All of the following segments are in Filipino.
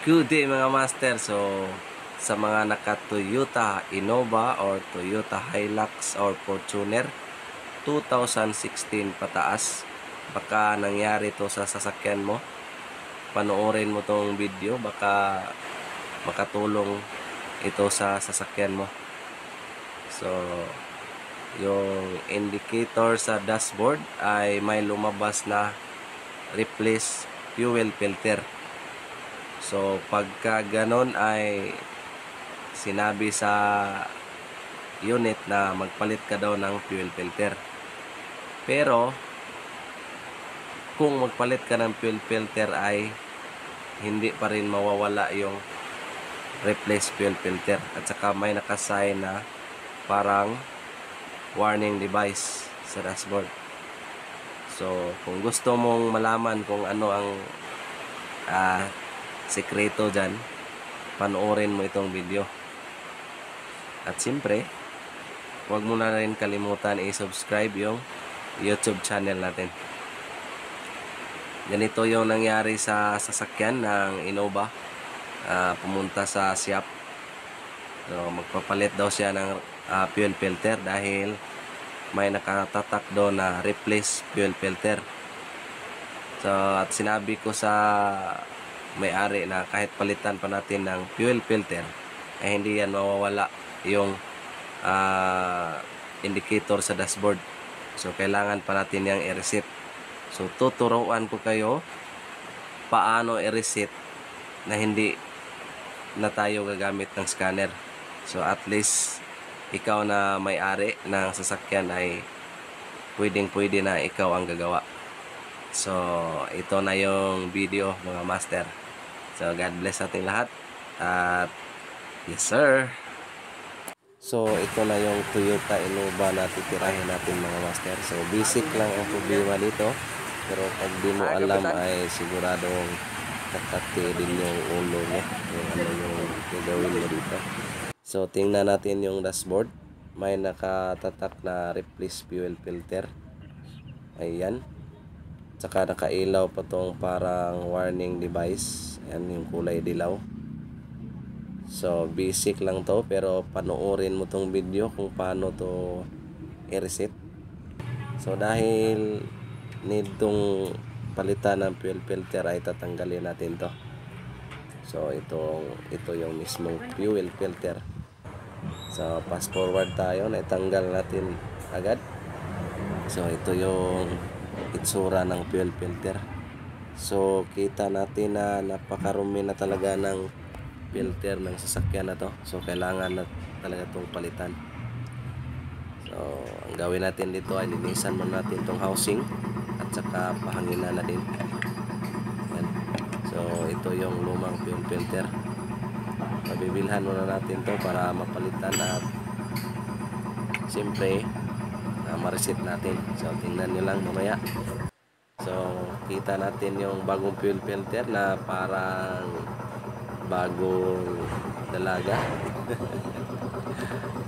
Good day mga master. So sa mga naka Toyota Innova or Toyota Hilux or Fortuner 2016 pataas, baka nangyari to sa sasakyan mo. Panoorin mo tong video, baka makatulong ito sa sasakyan mo. So yung indicator sa dashboard ay may lumabas na replace fuel filter. So pagka ganon ay sinabi sa unit na magpalit ka daw ng fuel filter. Pero kung magpalit ka ng fuel filter ay hindi pa rin mawawala yung replace fuel filter, at saka may nakasign na parang warning device sa dashboard. So kung gusto mong malaman kung ano ang sekreto dyan, panoorin mo itong video. At siyempre, huwag mo na rin kalimutan i-subscribe yung YouTube channel natin. Ganito yung nangyari sa sasakyan ng Innova. Pumunta sa shop. So, magpapalit daw siya ng fuel filter dahil may nakatatak doon na replace fuel filter. So, at sinabi ko sa may-ari na kahit palitan pa natin ng fuel filter ay hindi yan mawawala yung indicator sa dashboard. So kailangan pa natin yang i-reset. So tuturuan ko kayo paano i-reset na hindi na tayo gagamit ng scanner. So at least ikaw na may-ari ng sasakyan ay pwede na ikaw ang gagawa. So ito na yung video mga master. So God bless ating lahat. At yes sir. So ito na yung Toyota Innova na titirahin natin mga master. So basic lang ang problema dito, pero pag di mo alam ay siguradong kakati din yung ulo niya yung ano yung gagawin mo dito. So tingnan natin yung dashboard. May nakatatak na replace fuel filter. Ayan. Tsaka nakailaw pa tong parang warning device. Ayan yung kulay dilaw. So basic lang to, pero panoorin mo tong video kung paano to i-reset. So dahil need tong palitan ng fuel filter ay tatanggalin natin to. So ito yung mismong fuel filter. So fast forward tayo, naitanggal natin agad. So ito yung itsura ng fuel filter. So kita natin na napakarumi na talaga ng filter ng sasakyan na to. So kailangan na talaga itong palitan. So ang gawin natin dito ay linisan muna natin itong housing at saka pahanginan na din. Yan. So ito yung lumang fuel filter. Mabibilhan muna natin to para mapalitan at siyempre ma-reset natin. So tingnan nyo lang mamaya. So kita natin yung bagong fuel filter na parang bagong dalaga.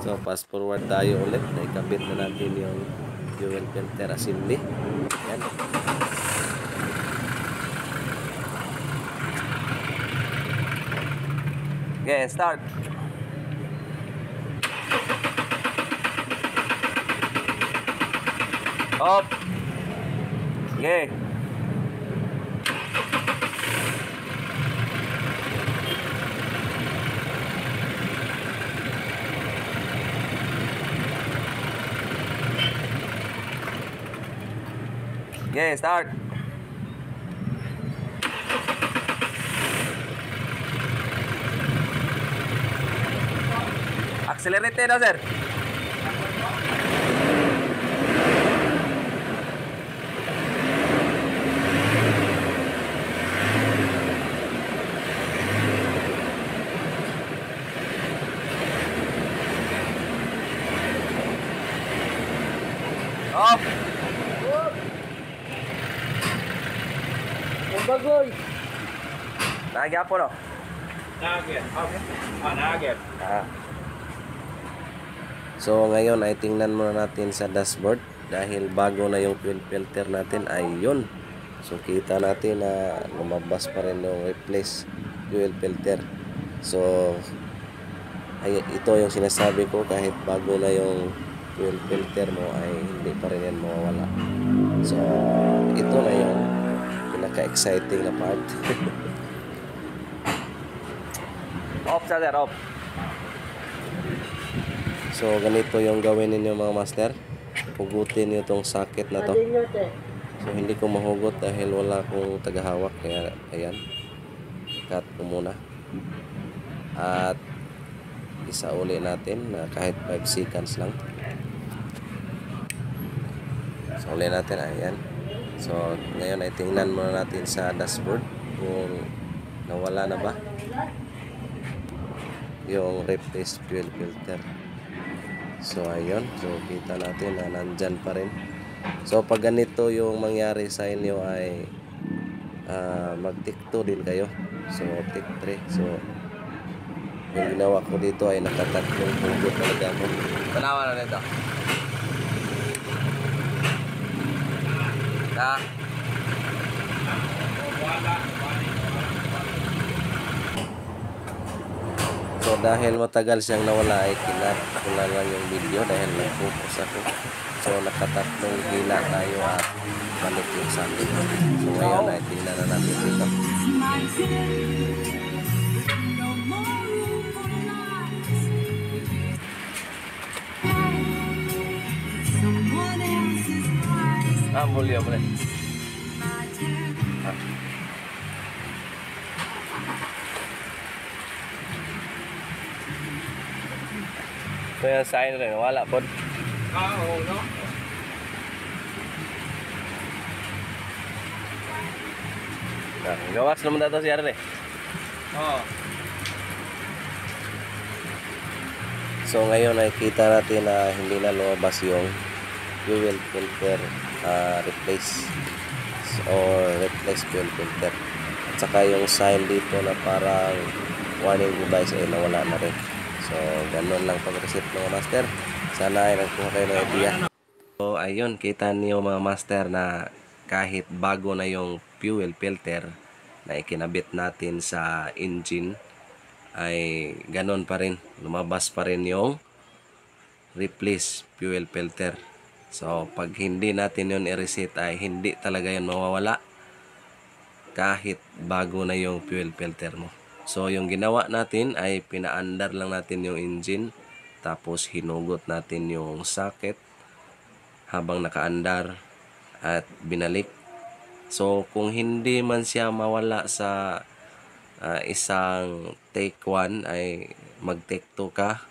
So fast forward tayo ulit, naikabit na natin yung fuel filter assembly. Yan. Okay, start. Up. Okay. Okay, start. Accelerate na, sir. Off. Bagoy. Nagyapo no? Nagyan. Okay. Nagyan. So ngayon ay tingnan muna natin sa dashboard dahil bago na yung fuel filter natin ay yun. So kita natin na lumabas pa rin yung replace fuel filter. So ay, ito yung sinasabi ko, kahit bago na yung fuel filter mo ay hindi pa rin yan mawawala. So ito na yung pinaka-exciting na part. Off sa sir, off. So ganito yung gawin ninyo mga master. Hugutin nyo tong socket na to. So hindi ko mahugot dahil wala akong tagahawak, kaya ayan, cut ko muna. At isa uli natin na kahit 5 seconds lang. So uli natin, ayan. So ngayon ay tingnan muna natin sa dashboard kung nawala na ba yung replace fuel filter. So ayun, so kita natin na nandyan pa rin. So pag ganito yung mangyari sa inyo ay mag tick 2 din kayo. So tick 3. So yung ginawa ko dito ay nakatatlong hugot talaga ako. Tanawa na nito. So dahil matagal siyang nawala ay kinat ko na lang yung video dahil nag-focus ako. So nakatatlong hila tayo at balik yung sa akin. So ngayon ay tingnan na natin dito. Boleh boleh. So yung sign rin, wala po. Oo, no? Gawas naman na ito siya rin eh. Oo. So ngayon ay kita natin na hindi na lumabas yung fuel filter replace or replace fuel filter. At saka yung sign dito na parang warning device ay nawala na rin. So ganun lang pag-reset mga master. Sana ay nagkuha kayo ng idea. So ayun, kita niyo mga master na kahit bago na yung fuel filter na ikinabit natin sa engine ay ganun pa rin, lumabas pa rin yung replace fuel filter. So pag hindi natin yun i-reset ay hindi talaga yun mawawala kahit bago na yung fuel filter mo. So yung ginawa natin ay pinaandar lang natin yung engine, tapos hinugot natin yung socket habang nakaandar at binalik. So kung hindi man siya mawala sa isang take 1 ay mag take 2 ka,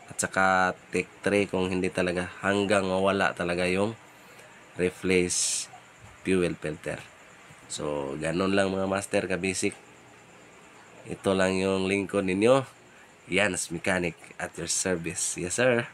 at saka take 3 kung hindi talaga, hanggang mawala talaga yung replace fuel filter. So ganun lang mga master ka basic. Ito lang yung lingkod ninyo, Yan's Mechanic at your service. Yes sir.